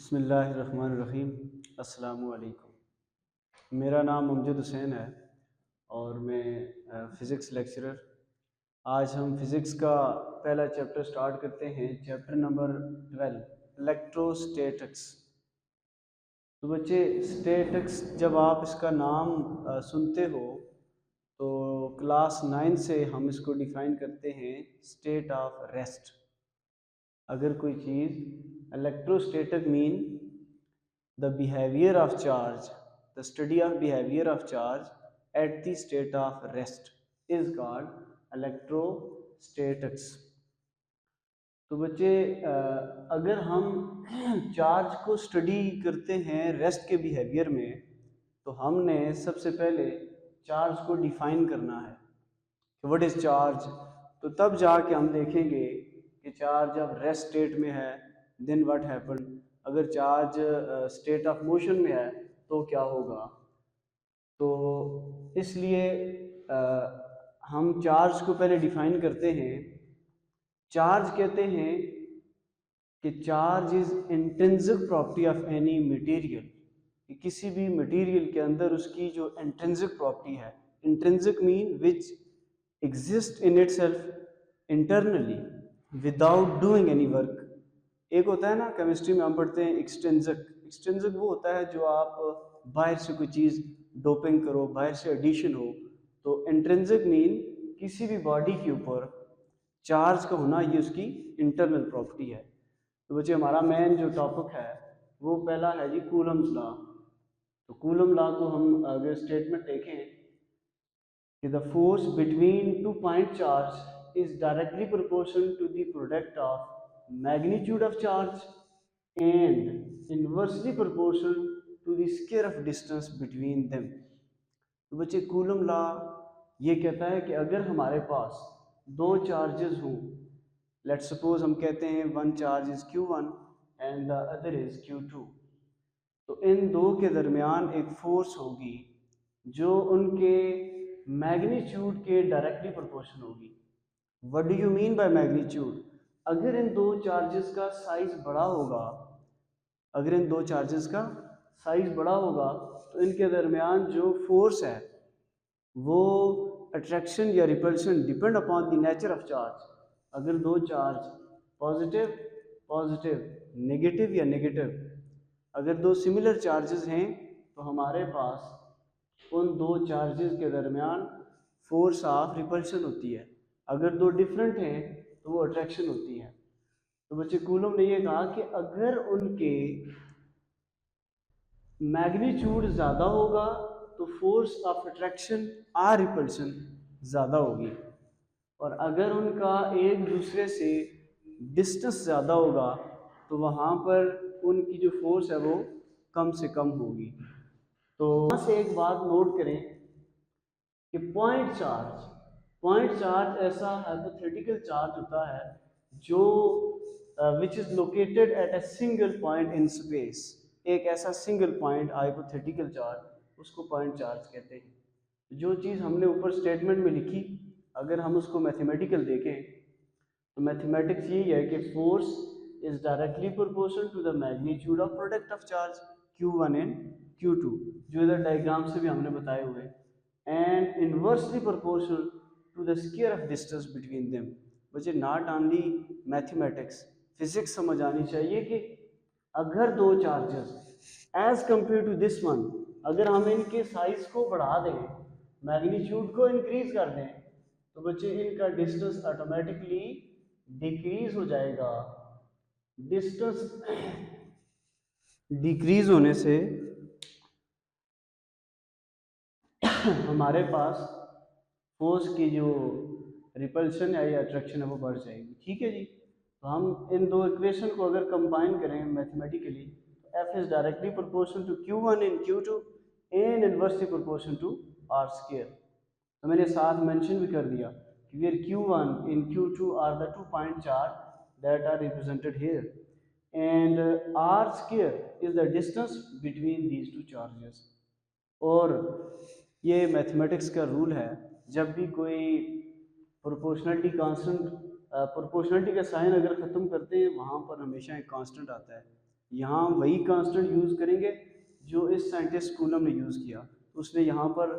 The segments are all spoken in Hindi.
बिस्मिल्लाहिर्रहमानिर्रहीम। अस्सलामु अलैकुम। मेरा नाम अमजद हुसैन है और मैं फ़िज़िक्स लेक्चरर। आज हम फ़िज़िक्स का पहला चैप्टर स्टार्ट करते हैं, चैप्टर नंबर 12, इलेक्ट्रोस्टैटिक्स। तो बच्चे, स्टैटिक्स जब आप इसका नाम सुनते हो तो क्लास 9 से हम इसको डिफ़ाइन करते हैं स्टेट ऑफ रेस्ट। अगर कोई चीज़ electrostatic mean the behavior of charge, the study of behavior of charge at the state of rest is called electrostatics। तो बच्चे, अगर हम चार्ज को स्टडी करते हैं रेस्ट के बिहेवियर में, तो हमने सबसे पहले चार्ज को डिफाइन करना है कि व्हाट इज़ चार्ज। तो तब जाके हम देखेंगे कि चार्ज जब रेस्ट स्टेट में है देन व्हाट हैपन, अगर चार्ज स्टेट ऑफ मोशन में है तो क्या होगा। तो इसलिए हम चार्ज को पहले डिफाइन करते हैं। चार्ज कहते हैं कि charge is intrinsic property of any material, कि किसी भी मटेरियल के अंदर उसकी जो इंट्रिंसिक प्रॉपर्टी है, intrinsic mean which exist in itself internally without doing any work. एक होता है ना, केमिस्ट्री में हम पढ़ते हैं एक्सट्रिंसिक। एक्सट्रिंसिक वो होता है जो आप बाहर से कोई चीज़ डोपिंग करो, बाहर से एडिशन हो। तो इंट्रिंसिक मीन किसी भी बॉडी के ऊपर चार्ज का होना, ये उसकी इंटरनल प्रॉपर्टी है। तो बच्चे, हमारा मेन जो टॉपिक है वो पहला है जी कूलम्स लॉ। तो कूलम लॉ को हम अगर स्टेटमेंट देखें कि the force between two point charge is directly proportional to the product of magnitude of charge and inversely proportional to the square of distance between them. तो बच्चे, कूलम लॉ ये कहता है कि अगर हमारे पास दो चार्जेस हों, लेट्स सपोज हम कहते हैं one charge is Q1 and the other is Q2, तो इन दो के दरमियान एक फोर्स होगी जो उनके मैग्नीट्यूड के डायरेक्टली प्रोपोर्शनल होगी। What do you mean by magnitude? अगर इन दो चार्जेस का साइज बड़ा होगा, अगर इन दो चार्जेस का साइज बड़ा होगा तो इनके दरमियान जो फोर्स है वो अट्रैक्शन या repulsion depend upon the nature of charge. अगर दो चार्ज पॉजिटिव पॉजिटिव, नेगेटिव या नेगेटिव, अगर दो सिमिलर चार्जेस हैं तो हमारे पास उन दो चार्जेस के दरमियान फोर्स ऑफ रिपल्शन होती है। अगर दो डिफरेंट हैं तो वो अट्रैक्शन होती है। तो बच्चे, कूलम ने ये कहा कि अगर उनके मैग्नीट्यूड ज़्यादा होगा तो फोर्स ऑफ अट्रैक्शन और रिपल्शन ज़्यादा होगी, और अगर उनका एक दूसरे से डिस्टेंस ज़्यादा होगा तो वहाँ पर उनकी जो फोर्स है वो कम से कम होगी। तो यहाँ से एक बात नोट करें कि पॉइंट चार्ज ऐसा हाइपोथेटिकल चार्ज होता है जो which is located at a single point in space. एक ऐसा सिंगल पॉइंट हाइपोथेटिकल चार्ज, उसको पॉइंट चार्ज कहते हैं। जो चीज़ हमने ऊपर स्टेटमेंट में लिखी, अगर हम उसको मैथमेटिकल देखें तो मैथमेटिक्स यही है कि force is directly proportional to the magnitude of product of charge Q1 and Q2, जो इधर डायग्राम से भी हमने बताए हुए, and inversely proportional to the square of distance between them. बच्चे, नॉट ओनली मैथमेटिक्स, फिजिक्स समझ आनी चाहिए कि अगर दो charges as compare to this one, अगर हम इनके साइज को बढ़ा दें, मैग्नीट्यूड को इंक्रीज कर दें, तो बच्चे इनका डिस्टेंस ऑटोमेटिकली डिक्रीज हो जाएगा। डिस्टेंस डिक्रीज होने से हमारे पास फोर्स की जो रिपल्शन है या अट्रैक्शन है वो बढ़ जाएगी। ठीक है जी। तो हम इन दो इक्वेशन को अगर कंबाइन करें मैथमेटिकली, तो F is directly proportional to Q1 in Q2 and inversely proportional to R square. तो मैंने साथ मेंशन भी कर दिया कि where Q1 in Q2 are the two point charge that are represented here, and R square is the distance between these two charges. और ये मैथमेटिक्स का रूल है, जब भी कोई प्रोपोर्शनलिटी कांस्टेंट, प्रोपोर्शनलिटी का साइन अगर ख़त्म करते हैं वहाँ पर हमेशा एक कांस्टेंट आता है। यहाँ वही कांस्टेंट यूज़ करेंगे जो इस साइंटिस्ट कूलम ने यूज़ किया। तो उसने यहाँ पर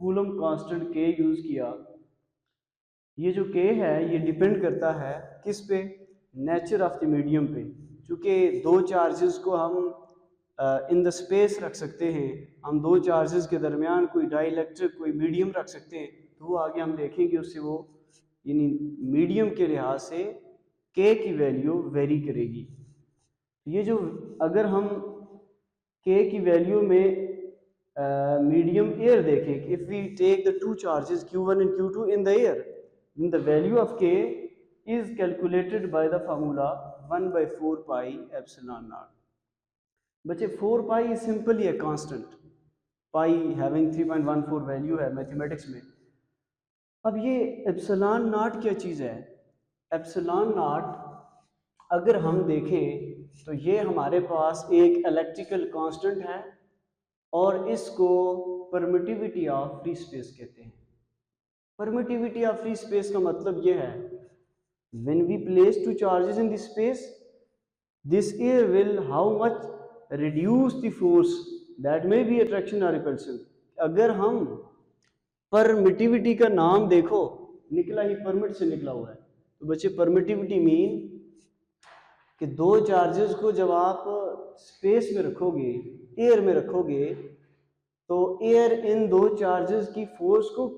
कूलम कांस्टेंट के यूज़ किया। ये जो के है ये डिपेंड करता है किस पे, नेचर ऑफ द मीडियम पे। चूँकि दो चार्जेस को हम इन द स्पेस रख सकते हैं, हम दो चार्जेस के दरमियान कोई डाइलेक्ट्रिक कोई मीडियम रख सकते हैं, तो वो आगे हम देखेंगे उससे वो यानी मीडियम के लिहाज से के की वैल्यू वेरी करेगी। ये जो अगर हम के की वैल्यू में मीडियम एयर देखें, if we take the two charges Q1 and Q2 in the air, then the value of k is calculated by the formula 1 by 4 pi epsilon naught। बच्चे 4 pi is simply a constant, pi having 3.14 value है मैथमेटिक्स में। अब ये एप्सिलॉन नॉट क्या चीज़ है? एप्सिलॉन नॉट अगर हम देखें तो ये हमारे पास एक इलेक्ट्रिकल कांस्टेंट है और इसको परमिटिविटी ऑफ फ्री स्पेस कहते हैं। परमिटिविटी ऑफ फ्री स्पेस का मतलब ये है, when we place two charges in the space, this air will how much reduce the force that may be attraction or repulsion। अगर हम परमिटिविटी का नाम देखो, निकला ही परमिट से निकला हुआ है, तो बच्चे परमिटिविटी मीन कि दो चार्जेस को जब आप स्पेस में रखोगे, एयर में रखोगे, तो एयर इन दो चार्जेस की फोर्स को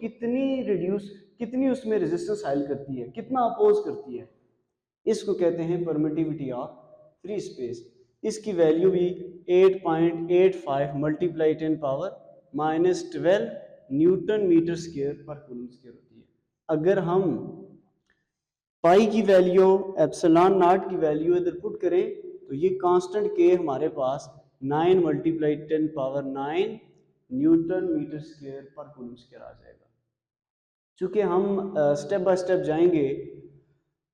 कितनी उसमें रेजिस्टेंस हाइल करती है, कितना अपोज करती है, इसको कहते हैं परमिटिविटी ऑफ फ्री स्पेस। इसकी वैल्यू भी 8.85 multiply 10 power -12 newton metre square पर कूलम स्क्वायर होती है। अगर हम पाई की वैल्यू एप्सिलॉन नॉट की वैल्यू इधर पुट करें तो ये कांस्टेंट के हमारे पास 9 multiply 10 power 9 newton metre square पर कूलम स्क्वायर आ जाएगा। चूँकि हम स्टेप बाय स्टेप जाएंगे,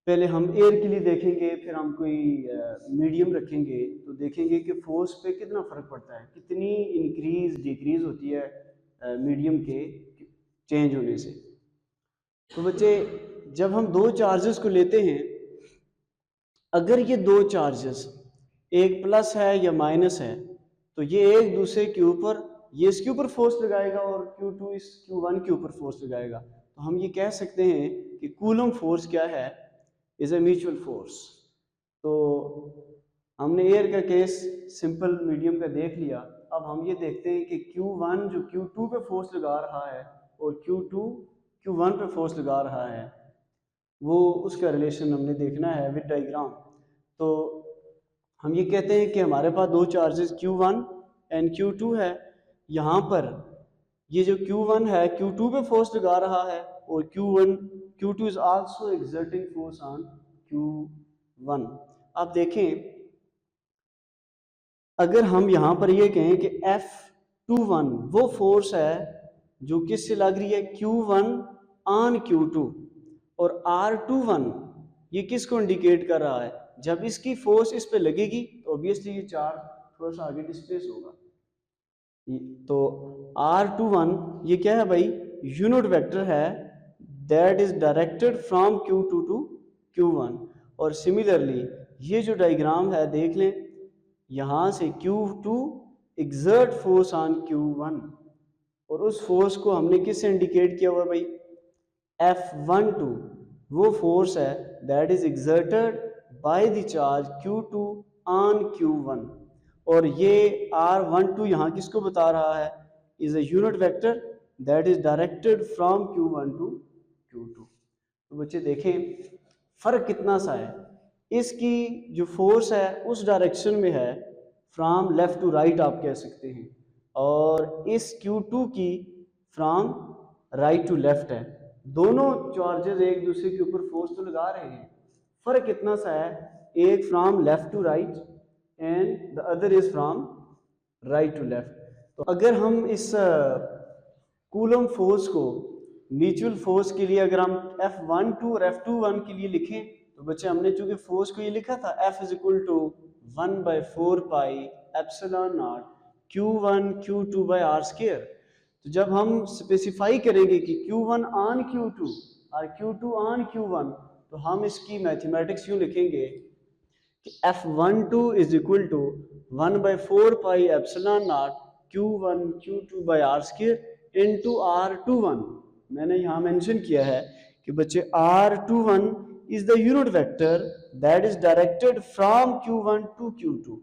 पहले हम एयर के लिए देखेंगे, फिर हम कोई मीडियम रखेंगे तो देखेंगे कि फोर्स पे कितना फ़र्क पड़ता है, कितनी इंक्रीज डिक्रीज होती है मीडियम के चेंज होने से। तो बच्चे जब हम दो चार्जेस को लेते हैं, अगर ये दो चार्जेस एक प्लस है या माइनस है, तो ये एक दूसरे के ऊपर, ये इसके ऊपर फोर्स लगाएगा और Q2 इस Q1 के ऊपर फोर्स लगाएगा। तो हम ये कह सकते हैं कि कूलम फोर्स क्या है, इज ए म्यूचुअल फोर्स। तो हमने एयर का केस सिंपल मीडियम का देख लिया। अब हम ये देखते हैं कि Q1 जो Q2 पे फोर्स लगा रहा है और Q2 Q1 पे फोर्स लगा रहा है, वो उसका रिलेशन हमने देखना है विद डायग्राम। तो हम ये कहते हैं कि हमारे पास दो चार्जेस Q1 एंड Q2 है। यहाँ पर ये जो Q1 है Q2 पे फोर्स लगा रहा है और Q2 is also exerting force on Q1। आप देखें, अगर हम यहाँ पर ये कहें कि F21 वो फोर्स है जो किससे लग रही है, Q1 on Q2, और R21 ये किसको इंडिकेट कर रहा है, जब इसकी फोर्स इस पे लगेगी तो ऑब्वियसली ये चार्ज थोड़ा सा आगे डिस्प्लेस होगा। तो R21 ये क्या है भाई, यूनिट वेक्टर है that is directed from Q2 to Q1। और सिमिलरली ये जो डायग्राम है देख लें, यहाँ से Q2 exert force on Q1 और उस फोर्स को हमने किससे इंडिकेट किया हुआ भाई, F12 वो फोर्स है that is exerted by the charge Q2 on Q1। और ये R12 यहाँ किसको बता रहा है, is a unit vector that is directed from Q1 to Q2। तो बच्चे देखें फर्क कितना सा है, इसकी जो फोर्स है उस डायरेक्शन में है, फ्रॉम लेफ्ट टू राइट आप कह सकते हैं, और इस Q2 की फ्रॉम राइट टू लेफ्ट है। दोनों चार्जेस एक दूसरे के ऊपर फोर्स तो लगा रहे हैं, फर्क कितना सा है, एक from left to right and the other is from right to left. तो अगर हम इस कूलम फोर्स को म्यूचुअल फोर्स के लिए अगर हम F12 और F21 के लिए लिखें, तो बच्चे हमने चूंकि फोर्स को ये लिखा था F is equal to 1/4 pi epsilon not Q1 Q2 by R square. तो जब हम स्पेसिफाई करेंगे कि Q1 ऑन Q2 और Q2 ऑन Q1, तो हम इसकी मैथमेटिक्स यूँ लिखेंगे कि F12 is equal to 1/4 pi epsilon not Q1 Q2 by R square into R21। मैंने यहाँ मेंशन किया है कि बच्चे R21 is the unit vector that is directed from Q1 to Q2।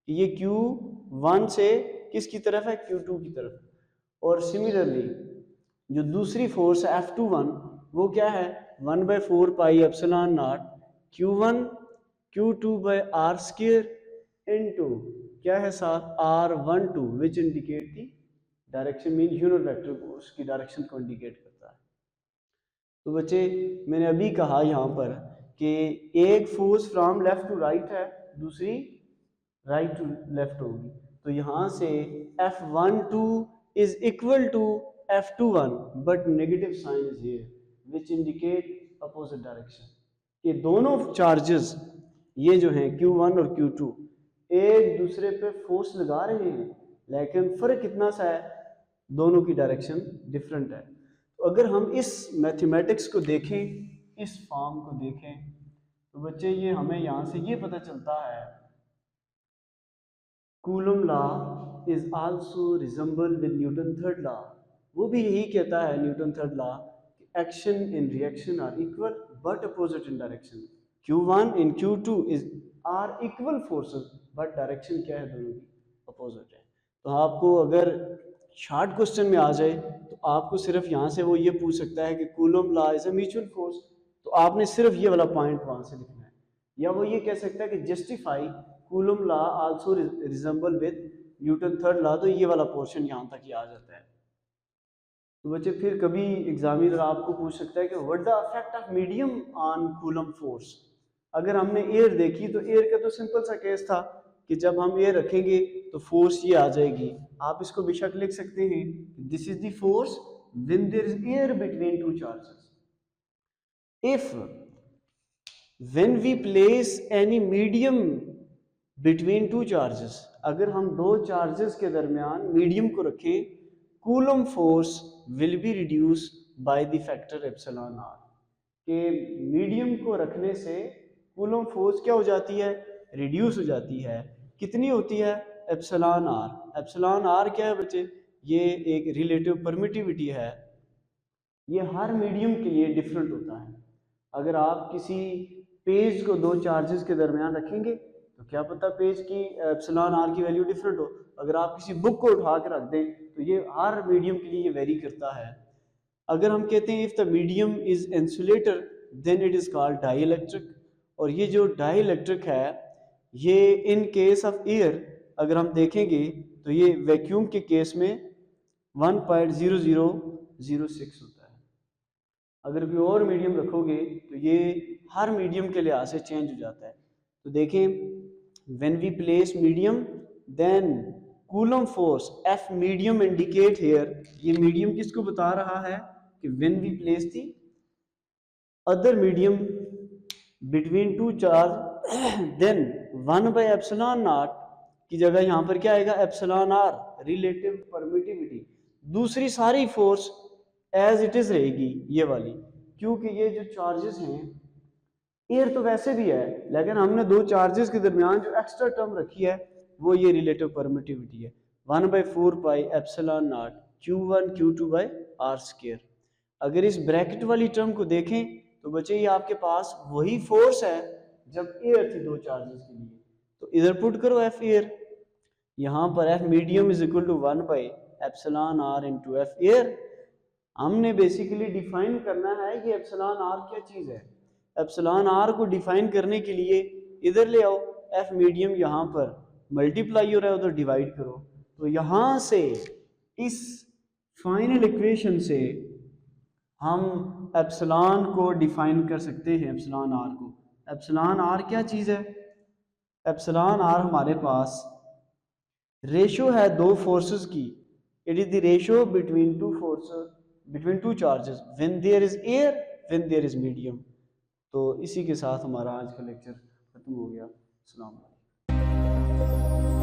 ये Q1 से किसकी तरफ है, Q2 की तरफ। और सिमिलरली जो दूसरी फोर्स है F21 वो क्या है, 1/4 pi epsilon not Q1 Q2 by R square into क्या है साथ R12 which indicate the direction, mean unit vector को उसकी डायरेक्शन को इंडिकेट करता है। तो बच्चे मैंने अभी कहा यहाँ पर कि एक force from left to right है, दूसरी राइट टू लेफ्ट होगी। तो यहाँ से F12 is equal to F21 but negative sign is here which indicate opposite direction। ये दोनों चार्जेस ये जो हैं Q1 और Q2 एक दूसरे पे फोर्स लगा रहे हैं, लेकिन फर्क कितना सा है, दोनों की डायरेक्शन डिफरेंट है। तो अगर हम इस मैथमेटिक्स को देखें, इस फॉर्म को देखें, तो बच्चे ये हमें यहाँ से ये पता चलता है Coulomb law is also resemble with Newton third law. वो भी यही कहता है न्यूटन थर्ड लॉ कि action in reaction are equal but opposite in direction. Q1 in Q2 is are equal forces but direction क्या है, दोनों की अपोजिट है। तो आपको अगर शॉर्ट क्वेश्चन में आ जाए तो आपको सिर्फ यहाँ से वो ये पूछ सकता है कि coulomb law is a mutual force, तो आपने सिर्फ ये वाला पॉइंट वहाँ से लिखना है। या वो ये कह सकता है कि justify coulomb law also resemble with Newton third law, तो ये वाला पोर्शन यहाँ तक ही आ जाता है। तो बच्चे फिर कभी एग्जामिनर आपको पूछ सकता है कि what the effect of medium on coulomb force. अगर हमने एयर देखी तो एयर का तो सिंपल सा केस था कि जब हम एयर रखेंगे तो फोर्स ये आ जाएगी। आप इसको बेशक लिख सकते हैं this is the force when there is air between two charges. If when we place any medium between two charges, अगर हम दो चार्जेस के दरमियान मीडियम को रखें, Coulomb force will be reduce by the factor epsilon R. के मीडियम को रखने से कूलम फोर्स क्या हो जाती है, रिड्यूस हो जाती है। कितनी होती है, एप्सिलॉन आर। एप्सिलॉन आर क्या है बच्चे, ये एक रिलेटिव परमिटिविटी है, ये हर मीडियम के लिए डिफरेंट होता है। अगर आप किसी पेज को दो चार्जेस के दरमियान रखेंगे तो क्या पता पेज की एप्सिलॉन आर की वैल्यू डिफरेंट हो। अगर आप किसी बुक को उठा के रख दें तो ये हर मीडियम के लिए ये वेरी करता है। अगर हम कहते हैं if the medium is insulator then it is called dielectric. और ये जो डाइइलेक्ट्रिक है ये इन केस ऑफ एयर अगर हम देखेंगे तो ये वैक्यूम के केस में 1.0006 होता है। अगर कोई और मीडियम रखोगे तो ये हर मीडियम के लिहाज से चेंज हो जाता है। तो देखें when we place medium then Coulomb force F medium indicate here, ये मीडियम किसको बता रहा है कि when we place the other medium between two charge then 1/एप्सिलॉन नॉट की जगह यहाँ पर क्या आएगा, एप्सिलॉन आर, रिलेटिव परमिटिविटी। दूसरी सारी फोर्स एज इट इज रहेगी ये वाली, क्योंकि ये जो चार्जेस हैं एयर तो वैसे भी है, लेकिन हमने दो चार्जेस के दरमियान जो एक्स्ट्रा टर्म रखी है वो ये रिलेटिव परमिटिविटी है, 1/4 pi epsilon not Q1 Q2 by R square. अगर इस ब्रैकेट वाली टर्म को देखें तो बच्चे ये आपके पास वही फोर्स है जब एयर थी दो चार्जेस के लिए। तो इधर पुट करो F एयर, यहाँ पर F medium is equal to 1/एप्सिलॉन आर इंटू F एयर। हमने बेसिकली डिफाइन करना है कि एप्सिलॉन आर क्या चीज़ है। एप्सिलॉन आर को डिफाइन करने के लिए इधर ले आओ, F मीडियम यहाँ पर मल्टीप्लाई हो रहा है उधर डिवाइड करो। तो यहाँ से इस फाइनल इक्वेशन से हम एप्सिलॉन को डिफाइन कर सकते हैं, एप्सिलॉन आर को। एप्सिलॉन आर क्या चीज़ है, एप्सिलॉन आर हमारे पास रेशो है दो फोर्सेस की, it is the ratio between two forces between two charges when there is air when there is medium. तो इसी के साथ हमारा आज का लेक्चर खत्म हो गया। अस्सलाम वालेकुम।